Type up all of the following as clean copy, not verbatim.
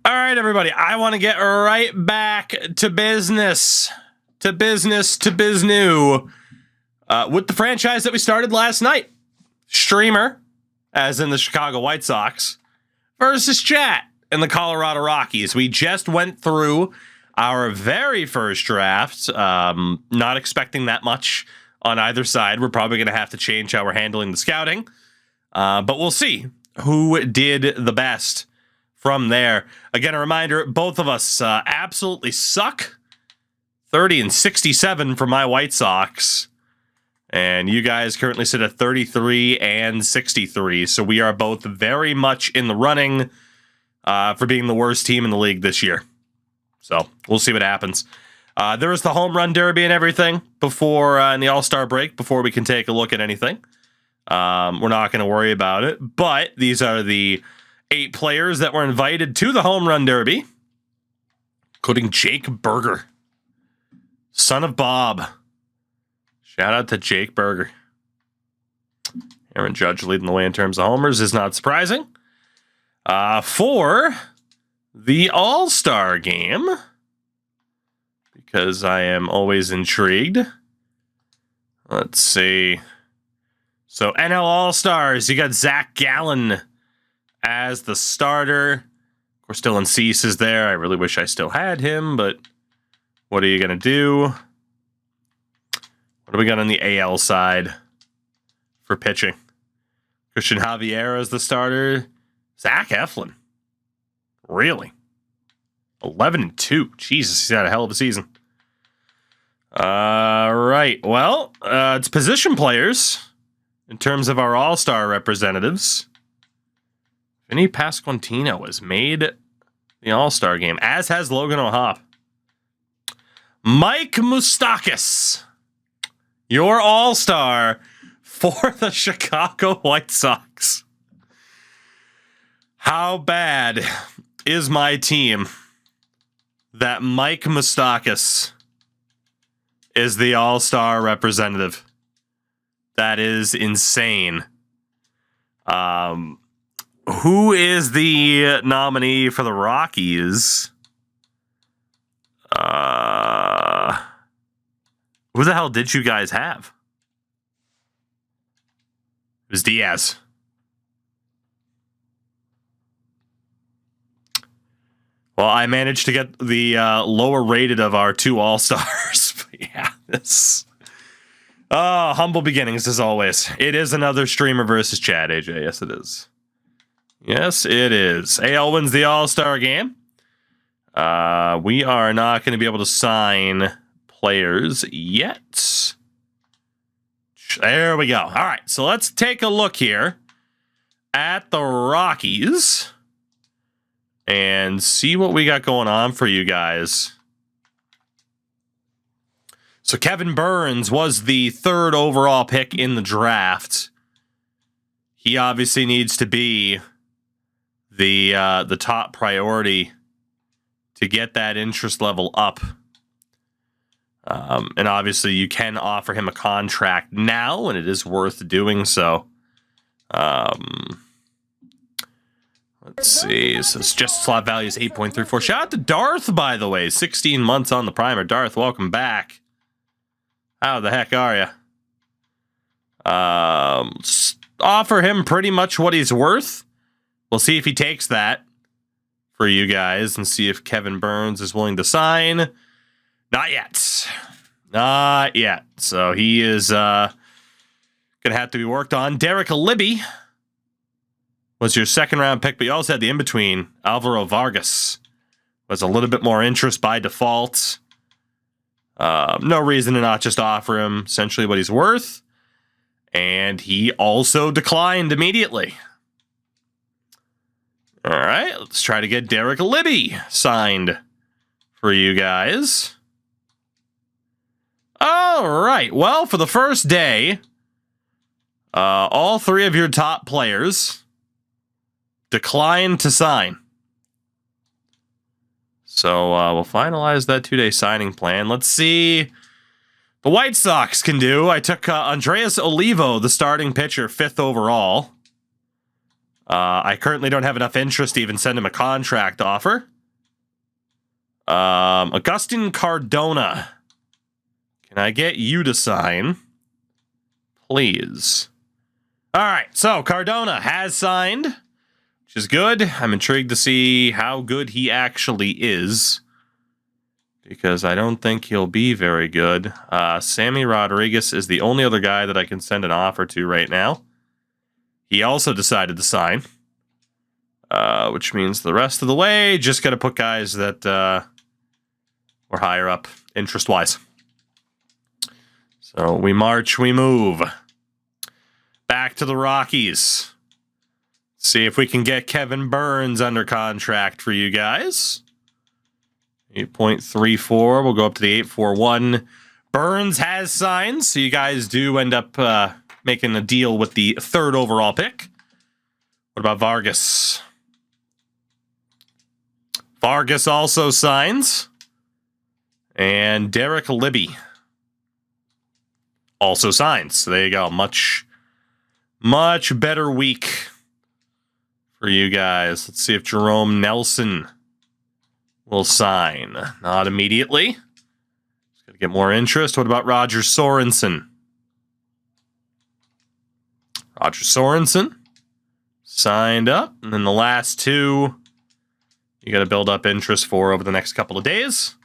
All right, everybody. I want to get right back to business. To biznew. With the franchise that we started last night. Streamer, as in the Chicago White Sox, versus Chat in the Colorado Rockies. We just went through our very first draft. Not expecting that much on either side. We're probably going to have to change how we're handling the scouting. But we'll see who did the best from there. Again, a reminder, both of us absolutely suck. 30-67 for my White Sox. And you guys currently sit at 33-63. So we are both very much in the running for being the worst team in the league this year. So we'll see what happens. There was the home run derby and everything before in the All-Star break before we can take a look at anything. We're not going to worry about it. But these are the 8 players that were invited to the home run derby, including Jake Berger, son of Bob. Shout out to Jake Berger. Aaron Judge leading the way in terms of homers is not surprising. For the All-Star game, because I am always intrigued. Let's see. So NL All-Stars, you got Zach Gallen as the starter. Of course, Dylan Cease is there. I really wish I still had him, but what are you going to do? What do we got on the AL side for pitching? Christian Javier as the starter. Zach Eflin. Really? 11-2. Jesus, he's had a hell of a season. Right. Well, it's position players in terms of our all-star representatives. Vinny Pasquantino has made the all-star game, as has Logan O'Hoppe. Mike Moustakas, your all-star for the Chicago White Sox. How bad is my team that Mike Moustakas is the all-star representative? That is insane. Who is the nominee for the Rockies? Who the hell did you guys have? It was Diaz. Well, I managed to get the lower rated of our 2 all-stars. But yeah, this... humble beginnings as always. It is another streamer versus Chad, AJ. Yes, it is. Yes, it is. AL wins the all-star game. We are not going to be able to sign players yet. There we go. All right, so let's take a look here at the Rockies and see what we got going on for you guys. So Kevin Burns was the 3rd overall pick in the draft. He obviously needs to be the top priority to get that interest level up. And obviously you can offer him a contract now, and it is worth doing so. Let's see. So it's just slot value is 8.34. Shout out to Darth, by the way. 16 months on the primer. Darth, welcome back. How the heck are you? Offer him pretty much what he's worth. We'll see if he takes that for you guys and see if Kevin Burns is willing to sign. Not yet. Not yet. So he is going to have to be worked on. Derek Libby was your 2nd round pick, but you also had the in-between. Alvaro Vargas was a little bit more interest by default. No reason to not just offer him essentially what he's worth. And he also declined immediately. All right, let's try to get Derek Libby signed for you guys. All right, well, for the first day, all 3 of your top players declined to sign. So we'll finalize that 2-day signing plan. Let's see the White Sox can do. I took Andreas Olivo, the starting pitcher, 5th overall. I currently don't have enough interest to even send him a contract offer. Augustin Cardona. Can I get you to sign? Please. All right, so Cardona has signed, which is good. I'm intrigued to see how good he actually is, because I don't think he'll be very good. Sammy Rodriguez is the only other guy that I can send an offer to right now. He also decided to sign, which means the rest of the way, just got to put guys that were higher up interest-wise. So we march, we move. Back to the Rockies. See if we can get Kevin Burns under contract for you guys. 8.34. We'll go up to the 8.41. Burns has signed, so you guys do end up making a deal with the 3rd overall pick. What about Vargas? Vargas also signs. And Derek Libby also signs. So there you go. Much better week for you guys. Let's see if Jerome Nelson will sign. Not immediately. Just got to get more interest. What about Roger Sorensen? Roger Sorensen signed up. And then the last two, you got to build up interest for over the next couple of days.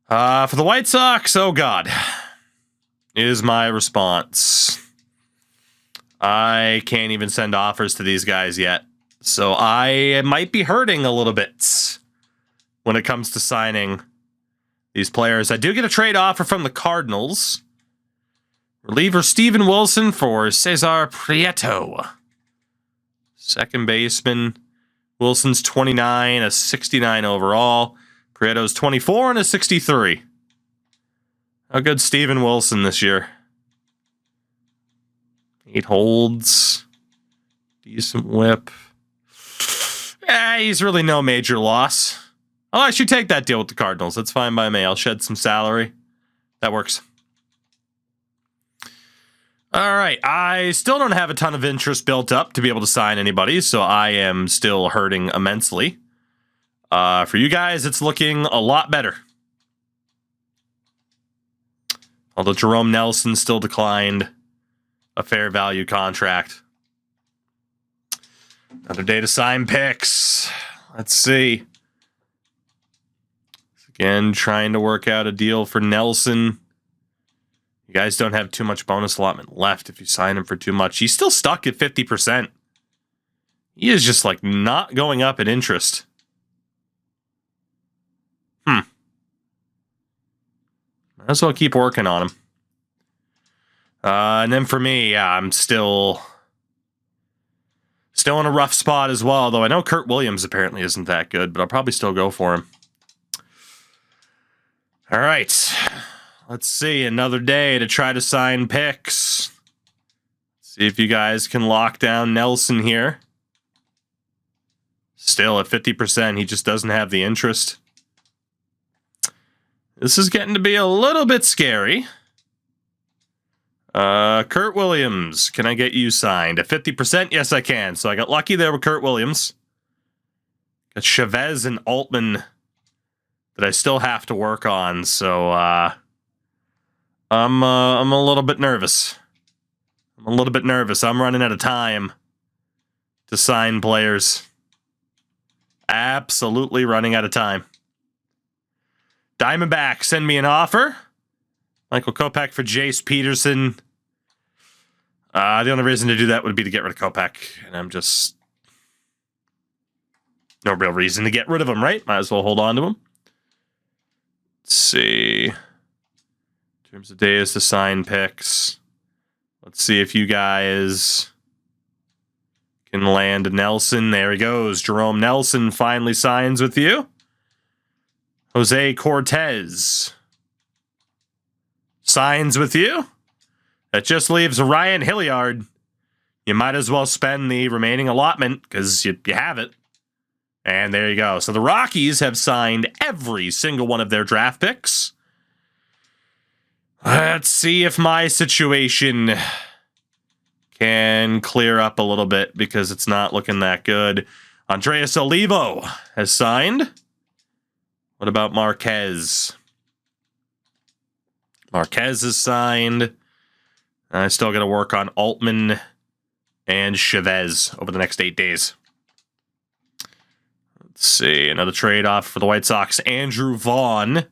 For the White Sox, oh God, is my response. I can't even send offers to these guys yet. So I might be hurting a little bit when it comes to signing these players. I do get a trade offer from the Cardinals. Reliever Steven Wilson for Cesar Prieto. Second baseman. Wilson's 29, a 69 overall. Prieto's 24 and a 63. How good Steven Wilson this year? 8 holds. Decent whip. He's really no major loss. Oh, I should take that deal with the Cardinals. That's fine by me. I'll shed some salary. That works. All right. I still don't have a ton of interest built up to be able to sign anybody, so I am still hurting immensely. For you guys, it's looking a lot better. Although Jerome Nelson still declined a fair value contract. Another day to sign picks. Let's see. Again, trying to work out a deal for Nelson. You guys don't have too much bonus allotment left if you sign him for too much. He's still stuck at 50%. He is just like not going up in interest. Might as well keep working on him. And then for me, yeah, I'm still in a rough spot as well, though I know Kurt Williams apparently isn't that good, but I'll probably still go for him. All right. Let's see. Another day to try to sign picks. See if you guys can lock down Nelson here. Still at 50%. He just doesn't have the interest. This is getting to be a little bit scary. Kurt Williams, can I get you signed? At 50%? Yes, I can. So I got lucky there with Kurt Williams. Got Chavez and Altman that I still have to work on. So I'm a little bit nervous. I'm running out of time to sign players. Absolutely running out of time. Diamondback, send me an offer. Michael Kopech for Jace Peterson. The only reason to do that would be to get rid of Kopech. And I'm just... no real reason to get rid of him, right? Might as well hold on to him. Let's see. In terms of days to sign picks. Let's see if you guys can land Nelson. There he goes. Jerome Nelson finally signs with you. Jose Cortez signs with you. That just leaves Ryan Hilliard. You might as well spend the remaining allotment because you have it. And there you go. So the Rockies have signed every single one of their draft picks. Let's see if my situation can clear up a little bit because it's not looking that good. Andreas Olivo has signed. What about Marquez? Marquez is signed. I still got to work on Altman and Chavez over the next 8 days. Let's see. Another trade-off for the White Sox. Andrew Vaughn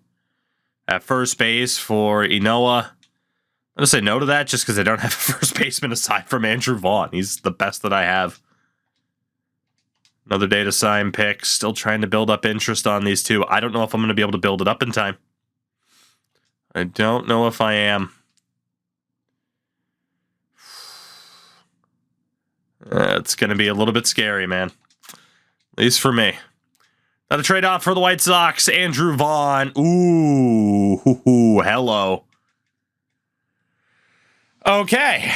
at first base for Inoa. I'm going to say no to that just because I don't have a first baseman aside from Andrew Vaughn. He's the best that I have. Another day to sign picks. Still trying to build up interest on these two. I don't know if I'm going to be able to build it up in time. I don't know if I am. It's going to be a little bit scary, man. At least for me. Another trade-off for the White Sox. Andrew Vaughn. Ooh, hello. Okay.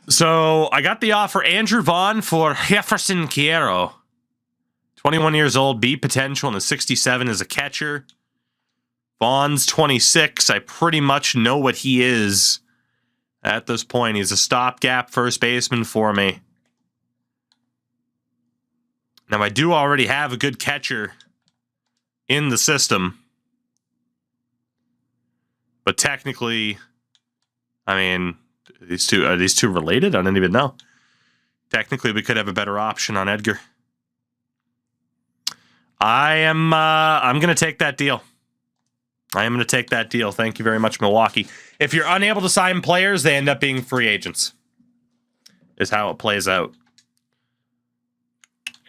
So I got the offer. Andrew Vaughn for Jefferson Quiero. 21 years old, B potential, and a 67 as a catcher. Vaughn's 26. I pretty much know what he is at this point. He's a stopgap first baseman for me. Now, I do already have a good catcher in the system. But technically, I mean, are these two related? I don't even know. Technically, we could have a better option on Edgar. I'm going to take that deal. I am going to take that deal. Thank you very much, Milwaukee. If you're unable to sign players, they end up being free agents. Is how it plays out.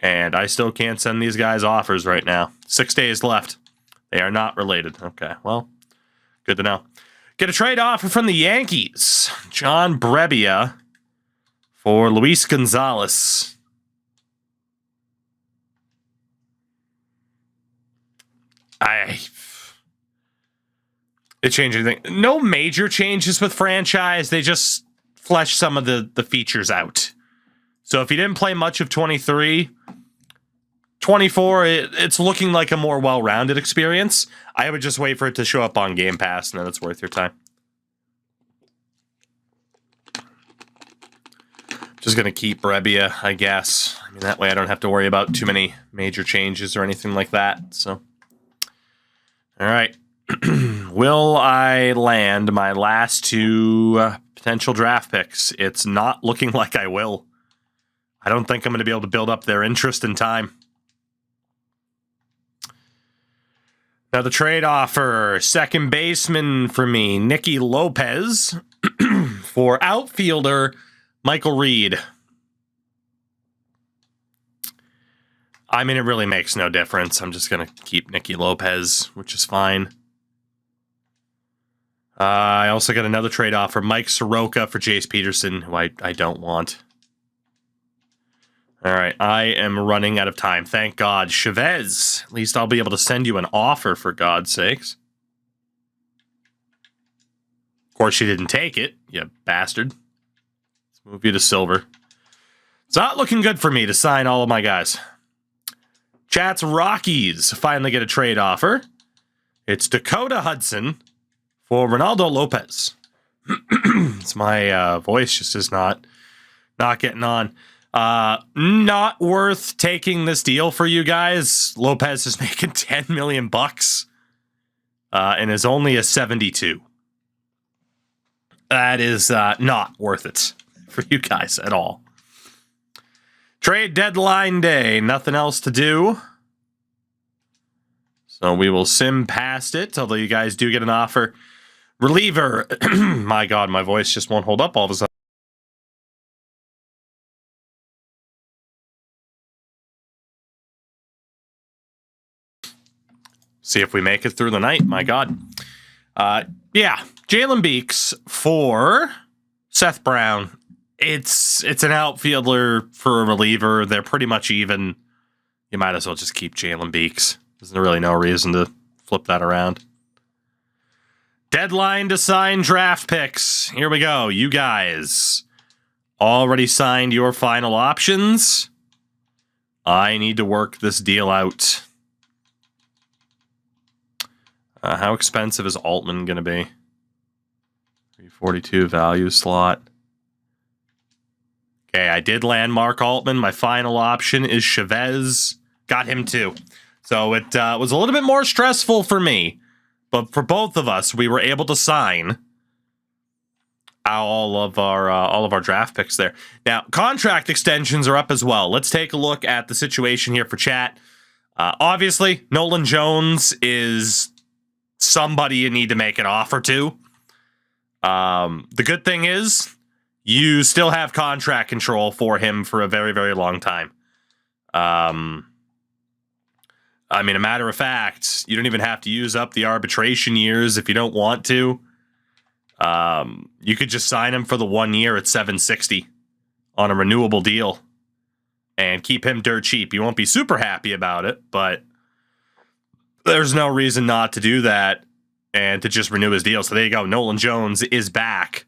And I still can't send these guys offers right now. 6 days left. They are not related. Okay, well, good to know. Get a trade offer from the Yankees. John Brebbia for Luis Gonzalez. They change anything. No major changes with franchise. They just flesh some of the features out. So if you didn't play much of 23, 24, it's looking like a more well-rounded experience. I would just wait for it to show up on Game Pass, and then it's worth your time. Just going to keep Brebbia, I guess. I mean, that way I don't have to worry about too many major changes or anything like that. So, all right. Will I land my last two potential draft picks? It's not looking like I will. I don't think I'm going to be able to build up their interest in time. Now the trade offer, second baseman for me, Nicky Lopez for outfielder Michael Reed. I mean, it really makes no difference. I'm just going to keep Nicky Lopez, which is fine. I also got another trade offer, Mike Soroka for Jace Peterson, who I don't want. All right, I am running out of time. Thank God. Chavez, at least I'll be able to send you an offer, for God's sakes. Of course, you didn't take it, you bastard. Let's move you to silver. It's not looking good for me to sign all of my guys. Chat's Rockies finally get a trade offer. It's Dakota Hudson for Ronaldo Lopez. It's my voice just is not getting on. Not worth taking this deal for you guys. Lopez is making $10 million and is only a 72. That is not worth it for you guys at all. Trade deadline day. Nothing else to do. So we will sim past it, although you guys do get an offer. Reliever. My God, my voice just won't hold up all of a sudden. See if we make it through the night. My God. Yeah. Jalen Beeks for Seth Brown. It's an outfielder for a reliever. They're pretty much even. You might as well just keep Jalen Beeks. There's really no reason to flip that around. Deadline to sign draft picks. Here we go. You guys already signed your final options. I need to work this deal out. How expensive is Altman going to be? 342 value slot. Okay, I did land Mark Altman. My final option is Chavez. Got him too. So it was a little bit more stressful for me. But for both of us, we were able to sign all of our draft picks there. Now, contract extensions are up as well. Let's take a look at the situation here for chat. Obviously, Nolan Jones is somebody you need to make an offer to. The good thing is you still have contract control for him for a very, very long time. I mean, a matter of fact, you don't even have to use up the arbitration years if you don't want to. You could just sign him for the 1 year at $760 on a renewable deal and keep him dirt cheap. You won't be super happy about it, but there's no reason not to do that and to just renew his deal. So there you go. Nolan Jones is back.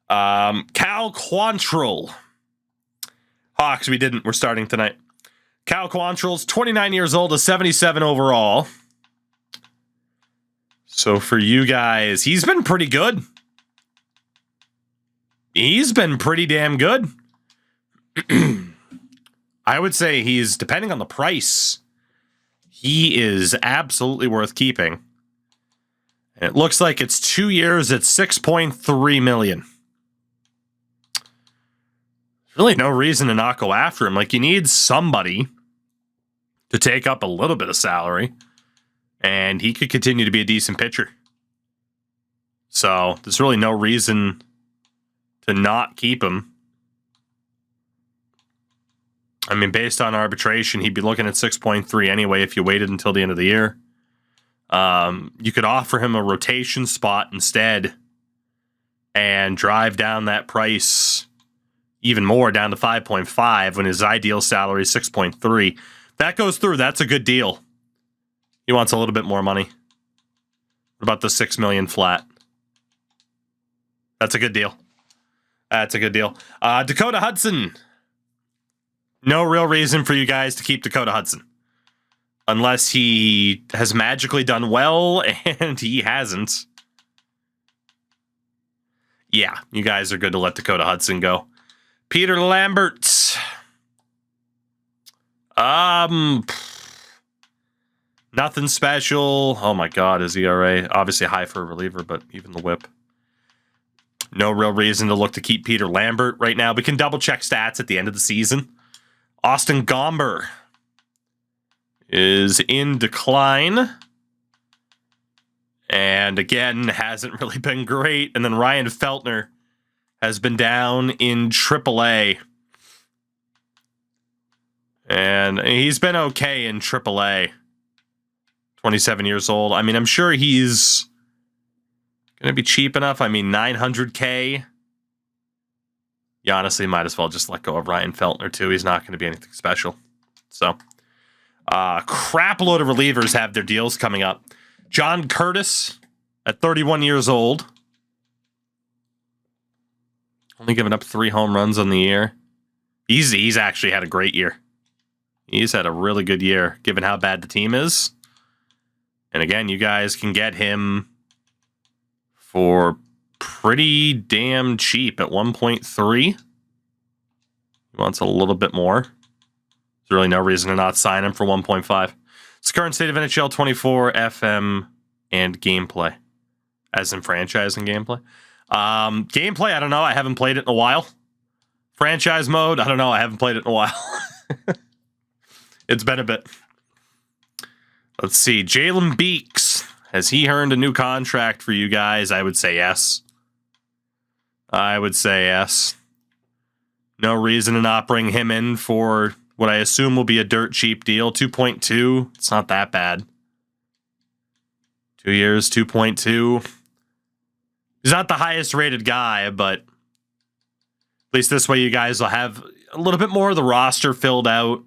Cal Quantrill. Hawks, we're starting tonight. Cal Quantrill's 29 years old, a 77 overall. So for you guys, he's been pretty good. He's been pretty damn good. I would say he's, depending on the price, he is absolutely worth keeping. And it looks like it's 2 years at $6.3 million. Really no reason to not go after him. Like, you need somebody to take up a little bit of salary, and he could continue to be a decent pitcher. So there's really no reason to not keep him. I mean, based on arbitration, he'd be looking at 6.3 anyway if you waited until the end of the year. You could offer him a rotation spot instead and drive down that price even more, down to 5.5 when his ideal salary is 6.3. That goes through. That's a good deal. He wants a little bit more money. What about the $6 million flat? That's a good deal. That's a good deal. Dakota Hudson. No real reason for you guys to keep Dakota Hudson. Unless he has magically done well, and he hasn't. Yeah, you guys are good to let Dakota Hudson go. Peter Lambert. Nothing special. Oh my God, his ERA. Obviously high for a reliever, but even the whip. No real reason to look to keep Peter Lambert right now. We can double check stats at the end of the season. Austin Gomber is in decline. And again, hasn't really been great. And then Ryan Feltner has been down in AAA. And he's been okay in AAA. 27 years old. I mean, I'm sure he's going to be cheap enough. I mean, $900K. You honestly might as well just let go of Ryan Feltner, too. He's not going to be anything special. So, crap load of relievers have their deals coming up. John Curtis at 31 years old. Only giving up 3 home runs on the year. He's actually had a great year. He's had a really good year, given how bad the team is. And again, you guys can get him for pretty damn cheap at 1.3. He wants a little bit more. There's really no reason to not sign him for 1.5. It's current state of NHL 24, FM, and gameplay. As in franchise and gameplay. Gameplay, I don't know. I haven't played it in a while. Franchise mode, I don't know. I haven't played it in a while. It's been a bit. Let's see. Jalen Beeks. Has he earned a new contract for you guys? I would say yes. I would say yes. No reason to not bring him in for what I assume will be a dirt cheap deal. 2.2. It's not that bad. 2 years, 2.2. He's not the highest rated guy, but at least this way you guys will have a little bit more of the roster filled out.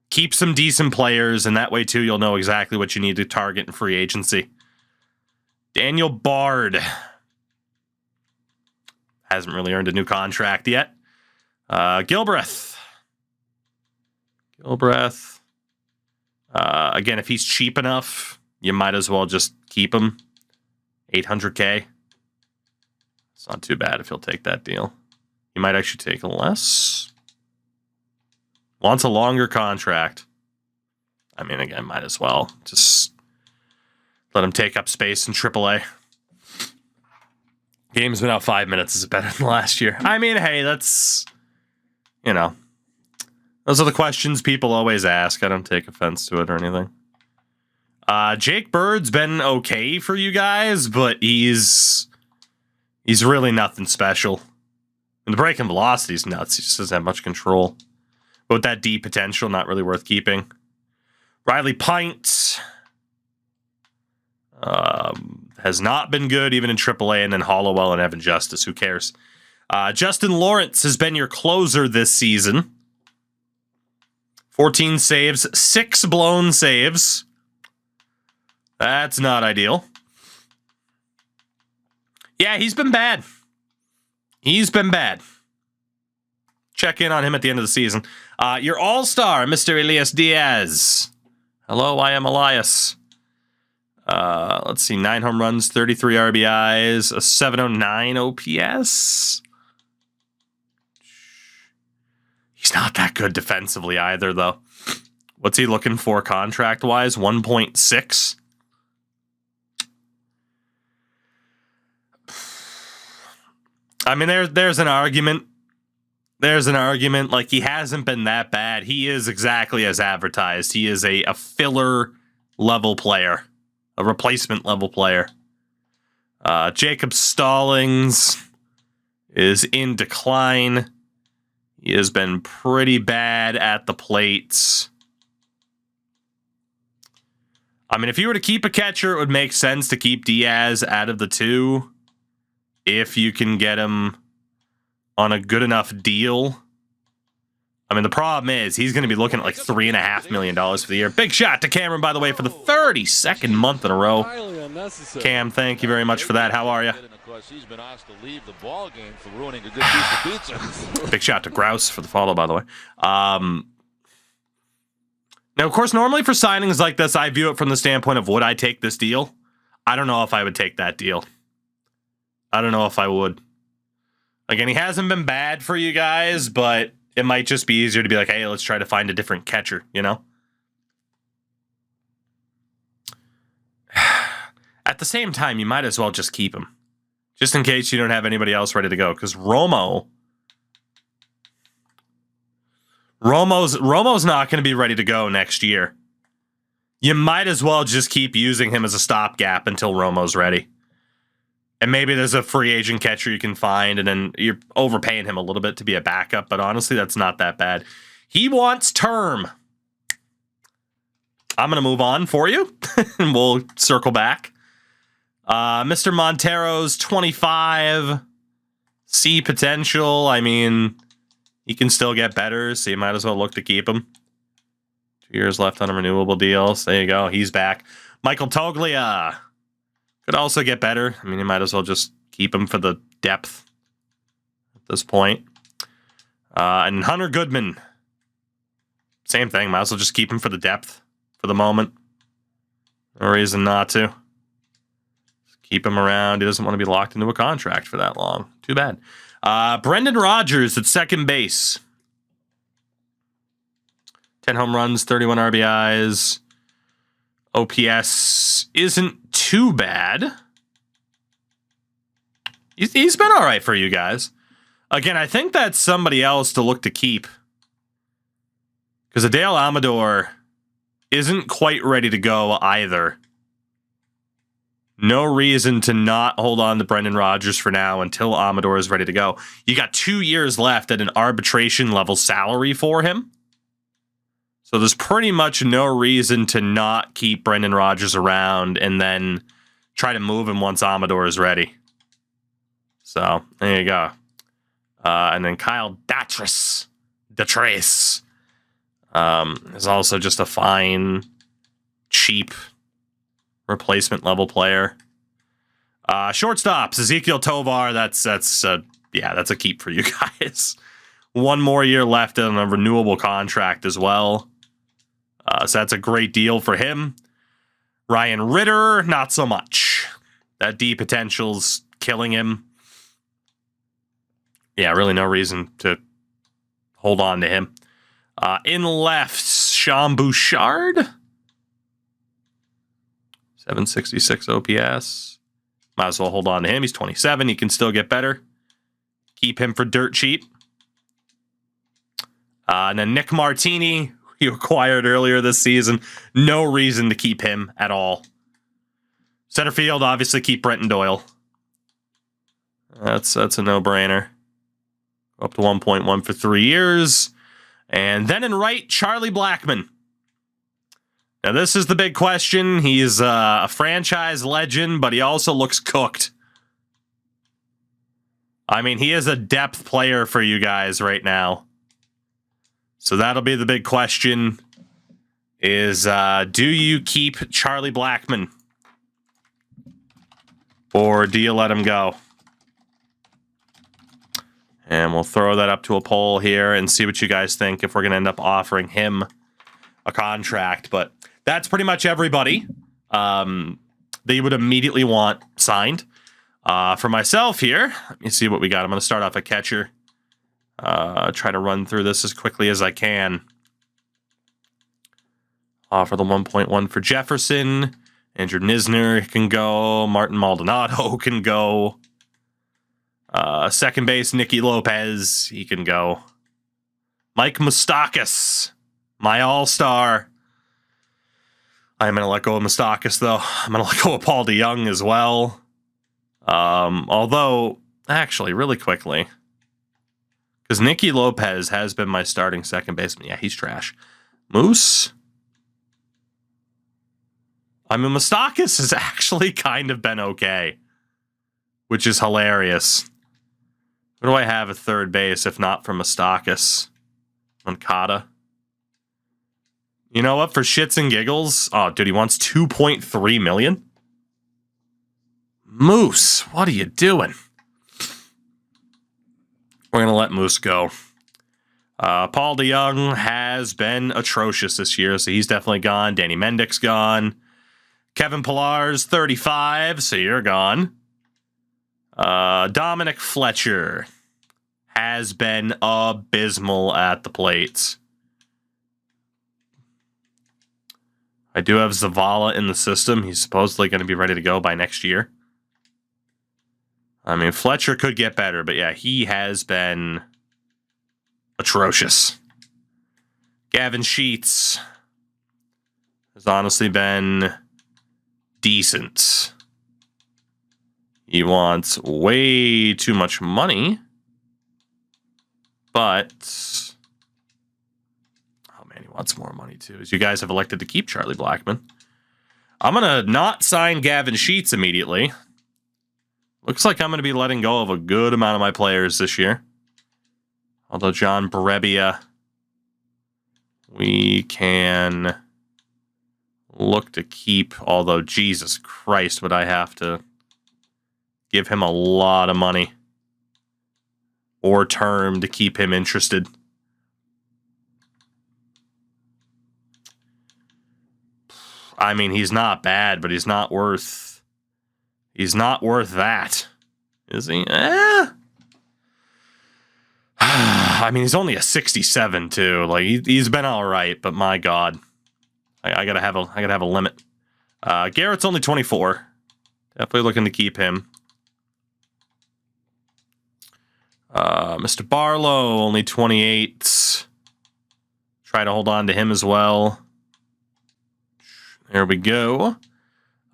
Keep some decent players, and that way, too, you'll know exactly what you need to target in free agency. Daniel Bard. Hasn't really earned a new contract yet. Gilbreth. Again, if he's cheap enough, you might as well just keep him. $800K. It's not too bad if he'll take that deal. You might actually take less. Wants a longer contract. I mean, again, might as well just let him take up space in AAA. Game's been out 5 minutes. Is it better than last year? I mean, hey, that's, you know, those are the questions people always ask. I don't take offense to it or anything. Jake Bird's been okay for you guys, but he's really nothing special. And the breaking velocity's nuts. He just doesn't have much control. But with that D potential, not really worth keeping. Riley Pint has not been good, even in AAA, and then Hollowell and Evan Justice. Who cares? Justin Lawrence has been your closer this season. 14 saves, 6 blown saves. That's not ideal. Yeah, he's been bad. He's been bad. Check in on him at the end of the season. Your all-star, Mr. Elias Diaz. Hello, I am Elias. Let's see, 9 home runs, 33 RBIs, a 709 OPS. He's not that good defensively either, though. What's he looking for contract-wise? 1.6. I mean, there's an argument. There's an argument. Like, he hasn't been that bad. He is exactly as advertised. He is a filler-level player. A replacement-level player. Jacob Stallings is in decline. He has been pretty bad at the plate. I mean, if you were to keep a catcher, it would make sense to keep Diaz out of the two. If you can get him on a good enough deal. I mean, the problem is he's going to be looking at like $3.5 million for the year. Big shot to Cameron, by the way, for the 32nd month in a row. Cam, thank you very much for that. How are you? Big shot to Grouse for the follow, by the way. Now, of course, normally for signings like this, I view it from the standpoint of, would I take this deal? I don't know if I would take that deal. I don't know if I would. Again, he hasn't been bad for you guys, but it might just be easier to be like, hey, let's try to find a different catcher, you know? At the same time, you might as well just keep him. Just in case you don't have anybody else ready to go. Because Romo's not going to be ready to go next year. You might as well just keep using him as a stopgap until Romo's ready. And maybe there's a free agent catcher you can find, and then you're overpaying him a little bit to be a backup. But honestly, that's not that bad. He wants term. I'm going to move on for you, and we'll circle back. Mr. Montero's 25. C potential. I mean, he can still get better, so you might as well look to keep him. 2 years left on a renewable deal. So there you go. He's back. Michael Toglia. Could also get better. I mean, you might as well just keep him for the depth at this point. And Hunter Goodman. Same thing. Might as well just keep him for the depth for the moment. No reason not to. Just keep him around. He doesn't want to be locked into a contract for that long. Too bad. Brendan Rodgers at second base. 10 home runs, 31 RBIs. OPS isn't too bad. He's been all right for you guys. Again, I think that's somebody else to look to keep. Because Adael Amador isn't quite ready to go either. No reason to not hold on to Brendan Rodgers for now until Amador is ready to go. You got 2 years left at an arbitration level salary for him. So there's pretty much no reason to not keep Brendan Rodgers around and then try to move him once Amador is ready. So there you go. And then Kyle Datrace is also just a fine, cheap replacement level player. Shortstops, Ezekiel Tovar. That's a keep for you guys. 1 more year left on a renewable contract as well. So that's a great deal for him. Ryan Ritter, not so much. That D potential's killing him. Yeah, really no reason to hold on to him. In left, Sean Bouchard. 766 OPS. Might as well hold on to him. He's 27. He can still get better. Keep him for dirt cheap. And then Nick Martini, you acquired earlier this season. No reason to keep him at all. Center field, obviously keep Brenton Doyle. That's a no-brainer. Up to 1.1 for 3 years. And then in right, Charlie Blackmon. Now, this is the big question. He's a franchise legend, but he also looks cooked. I mean, he is a depth player for you guys right now. So that'll be the big question is, do you keep Charlie Blackmon? Or do you let him go? And we'll throw that up to a poll here and see what you guys think if we're going to end up offering him a contract. But that's pretty much everybody that you would immediately want signed. For myself here, let me see what we got. I'm going to start off a catcher. Try to run through this as quickly as I can. Offer the 1.1 for Jefferson. Andrew Knizner can go. Martin Maldonado can go. Second base, Nicky Lopez. He can go. Mike Moustakas, my all-star. I'm going to let go of Moustakas, though. I'm going to let go of Paul DeYoung as well. Although, actually, really quickly, because Nicky Lopez has been my starting second baseman. Yeah, he's trash. Moose? I mean, Moustakas has actually kind of been okay, which is hilarious. Who do I have at third base if not for Moustakas? Moncada. You know what? For shits and giggles, oh, dude, he wants $2.3 million. Moose, what are you doing? We're gonna let Moose go. Paul DeYoung has been atrocious this year, so he's definitely gone. Danny Mendick's gone. Kevin Pillar's 35, so you're gone. Dominic Fletcher has been abysmal at the plate. I do have Zavala in the system. He's supposedly going to be ready to go by next year. I mean, Fletcher could get better, but yeah, he has been atrocious. Gavin Sheets has honestly been decent. He wants way too much money, but oh man, he wants more money too. As you guys have elected to keep Charlie Blackmon, I'm gonna not sign Gavin Sheets immediately. Looks like I'm gonna be letting go of a good amount of my players this year. Although John Brebbia, we can look to keep. Although Jesus Christ, would I have to give him a lot of money or term to keep him interested. I mean, he's not bad, but he's not worth that. Is he? I mean, he's only a 67 too. Like he's been all right, but my God, I gotta have a limit. Garrett's only 24. Definitely looking to keep him. Mr. Barlow, only 28. Try to hold on to him as well. There we go.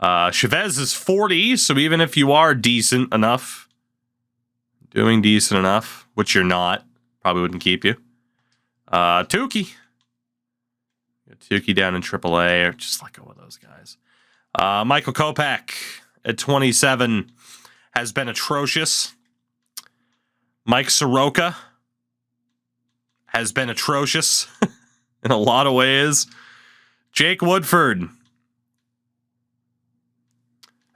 Chavez is 40, so even if you are decent enough, doing decent enough, which you're not, probably wouldn't keep you. Tukey. Tukey down in AAA, or just let go of those guys. Michael Kopech at 27 has been atrocious. Mike Soroka has been atrocious in a lot of ways. Jake Woodford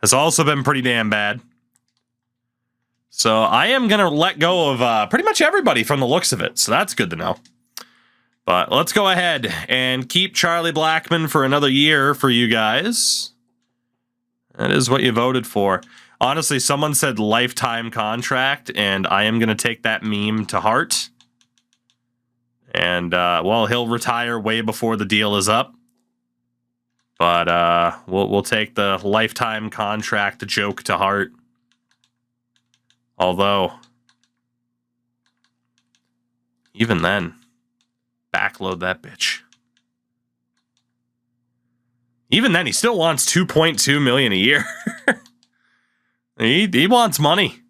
has also been pretty damn bad. So I am going to let go of pretty much everybody from the looks of it. So that's good to know. But let's go ahead and keep Charlie Blackmon for another year for you guys. That is what you voted for. Honestly, someone said lifetime contract, and I am going to take that meme to heart. And, well, he'll retire way before the deal is up. But we'll take the lifetime contract joke to heart. Although, even then, backload that bitch. Even then, he still wants $2.2 million a year. he wants money.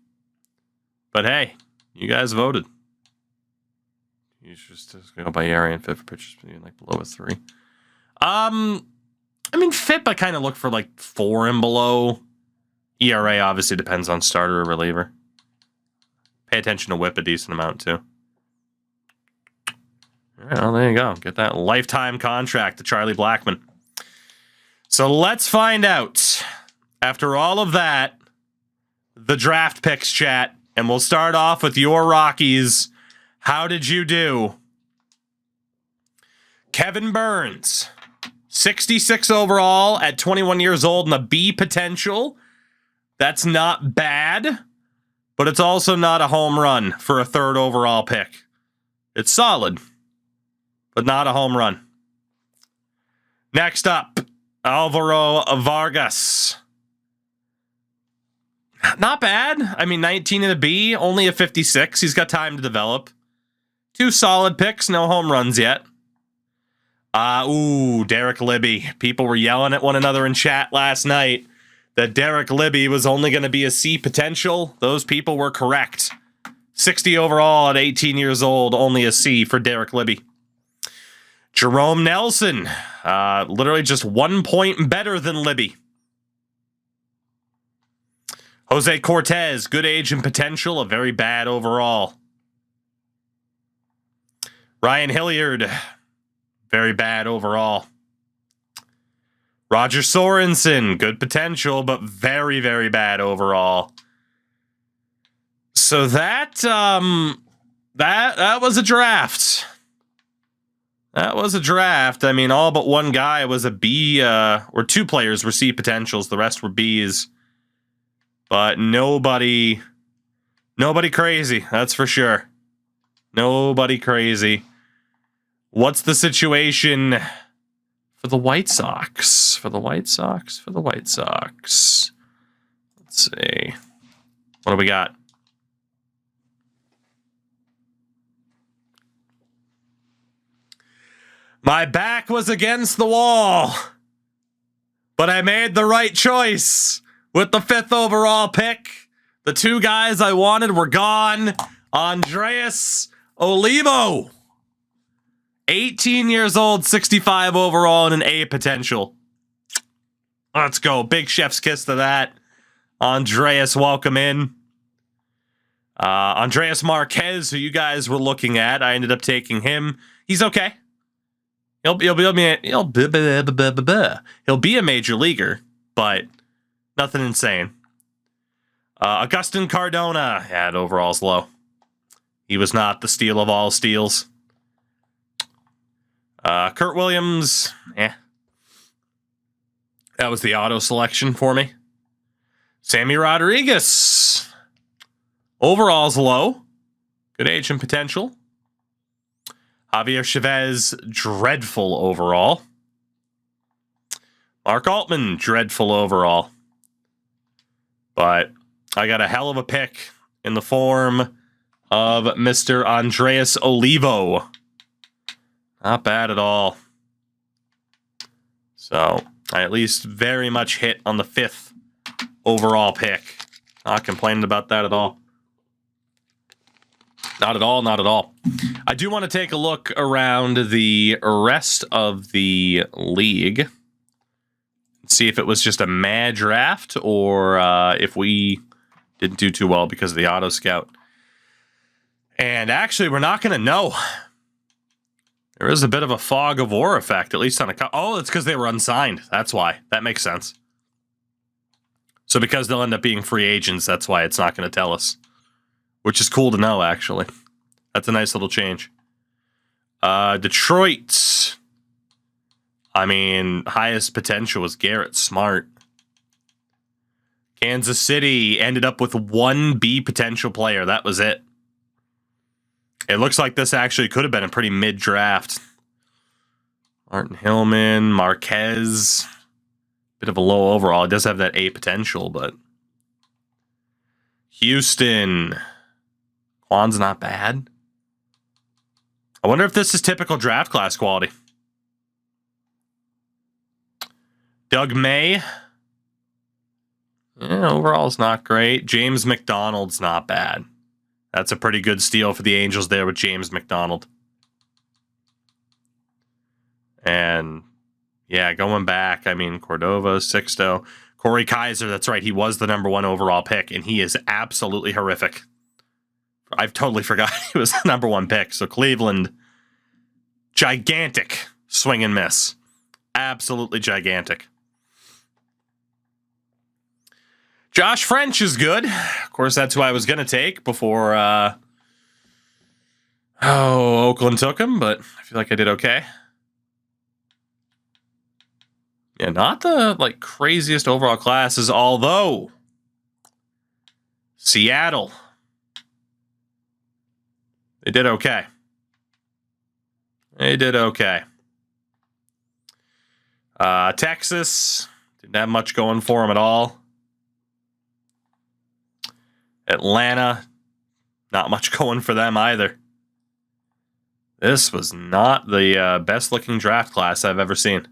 But hey, you guys voted. You just go by area and FIP for pitchers being like below a 3. I mean, FIP, I kind of look for like 4 and below. ERA obviously depends on starter or reliever. Pay attention to whip a decent amount too. All right, well, there you go. Get that lifetime contract to Charlie Blackmon. So let's find out, after all of that, the draft picks chat. And we'll start off with your Rockies. How did you do? Kevin Burns, 66 overall at 21 years old and a B potential. That's not bad, but it's also not a home run for a 3rd overall pick. It's solid, but not a home run. Next up, Alvaro Vargas. Not bad. I mean, 19 in a B, only a 56. He's got time to develop. 2 solid picks, no home runs yet. Derek Libby. People were yelling at one another in chat last night that Derek Libby was only going to be a C potential. Those people were correct. 60 overall at 18 years old, only a C for Derek Libby. Jerome Nelson, literally just 1 point better than Libby. Jose Cortez, good age and potential, a very bad overall. Ryan Hilliard, very bad overall. Roger Sorensen, good potential, but very, very bad overall. So that was a draft. That was a draft. I mean, all but one guy was a B, or 2 players were C potentials. The rest were Bs. But nobody crazy, that's for sure. Nobody crazy. What's the situation for the White Sox? Let's see. What do we got? My back was against the wall, but I made the right choice. With the 5th overall pick, the 2 guys I wanted were gone. Andres Olivo, 18 years old, 65 overall, and an A potential. Let's go. Big chef's kiss to that. Andreas, welcome in. Andreas Marquez, who you guys were looking at, I ended up taking him. He's okay. He'll be a major leaguer, but nothing insane. Augustin Cardona had overalls low. He was not the steal of all steals. Kurt Williams, That was the auto selection for me. Sammy Rodriguez, overalls low. Good age and potential. Javier Chavez, dreadful overall. Mark Altman, dreadful overall. But I got a hell of a pick in the form of Mr. Andreas Olivo. Not bad at all. So I at least very much hit on the 5th overall pick. Not complaining about that at all. Not at all, not at all. I do want to take a look around the rest of the league. See if it was just a mad draft or if we didn't do too well because of the auto scout. And actually, we're not going to know. There is a bit of a fog of war effect, at least on a... Oh, it's because they were unsigned. That's why. That makes sense. So because they'll end up being free agents, that's why it's not going to tell us. Which is cool to know, actually. That's a nice little change. Detroit... I mean, highest potential was Garrett Smart. Kansas City ended up with 1 B potential player. That was it. It looks like this actually could have been a pretty mid-draft. Martin Hillman, Marquez. Bit of a low overall. It does have that A potential, but Houston. Kwan's not bad. I wonder if this is typical draft class quality. Doug May. Yeah, overall's not great. James McDonald's not bad. That's a pretty good steal for the Angels there with James McDonald. And yeah, going back, I mean, Cordova, Sixto, Corey Kaiser, that's right. He was the #1 overall pick, and he is absolutely horrific. I've totally forgot he was the #1 pick. So Cleveland, gigantic swing and miss. Absolutely gigantic. Josh French is good. Of course, that's who I was going to take before Oakland took him, but I feel like I did okay. Yeah, not the craziest overall classes, although Seattle, they did okay. They did okay. Texas didn't have much going for them at all. Atlanta, not much going for them either. This was not the best looking draft class I've ever seen.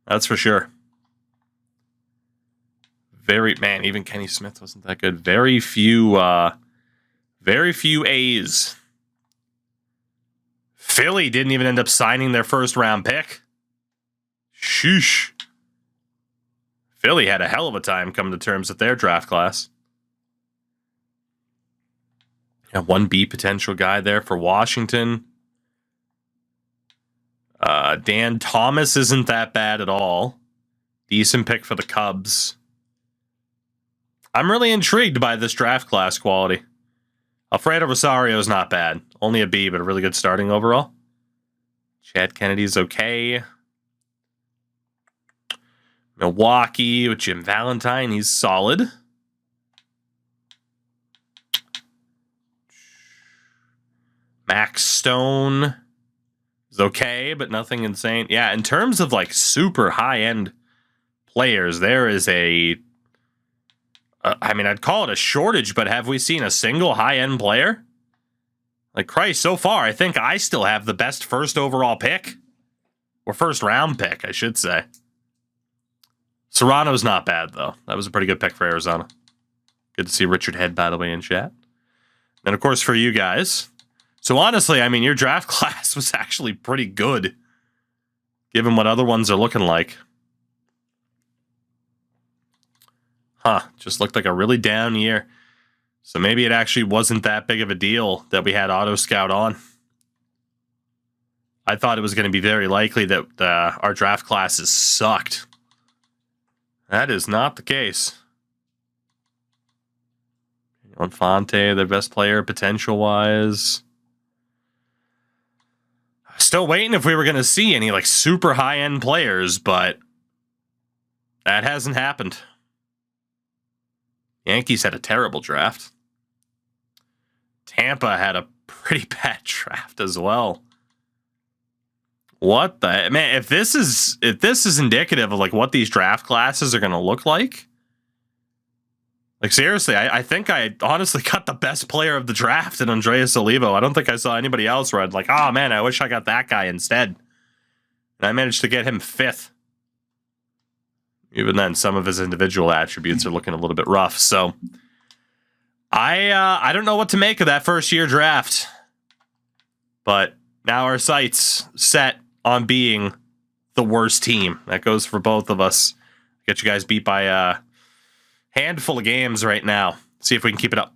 That's for sure. Even Kenny Smith wasn't that good. Very few A's. Philly didn't even end up signing their first round pick. Sheesh. Philly had a hell of a time coming to terms with their draft class. Yeah, 1B potential guy there for Washington. Dan Thomas isn't that bad at all. Decent pick for the Cubs. I'm really intrigued by this draft class quality. Alfredo Rosario's not bad. Only a B, but a really good starting overall. Chad Kennedy's okay. Milwaukee with Jim Valentine, he's solid. Max Stone is okay, but nothing insane. Yeah, in terms of super high-end players, there is I'd call it a shortage, but have we seen a single high-end player? Christ, so far, I think I still have the best first overall pick. Or first round pick, I should say. Serrano's not bad, though. That was a pretty good pick for Arizona. Good to see Richard Head, by the way, in chat. And, of course, for you guys. So, honestly, your draft class was actually pretty good, given what other ones are looking like. Just looked like a really down year. So maybe it actually wasn't that big of a deal that we had Auto Scout on. I thought it was going to be very likely that our draft classes sucked. That is not the case. Infante, their best player potential-wise. Still waiting if we were going to see any super high-end players, but that hasn't happened. Yankees had a terrible draft. Tampa had a pretty bad draft as well. What the man? If this is indicative of what these draft classes are going to look like, seriously, I think I honestly got the best player of the draft in Andreas Olivo. I don't think I saw anybody else where I'd oh man, I wish I got that guy instead. And I managed to get him 5th. Even then, some of his individual attributes are looking a little bit rough. So I don't know what to make of that first year draft. But now our sights set on being the worst team. That goes for both of us. Get you guys beat by a handful of games right now. See if we can keep it up.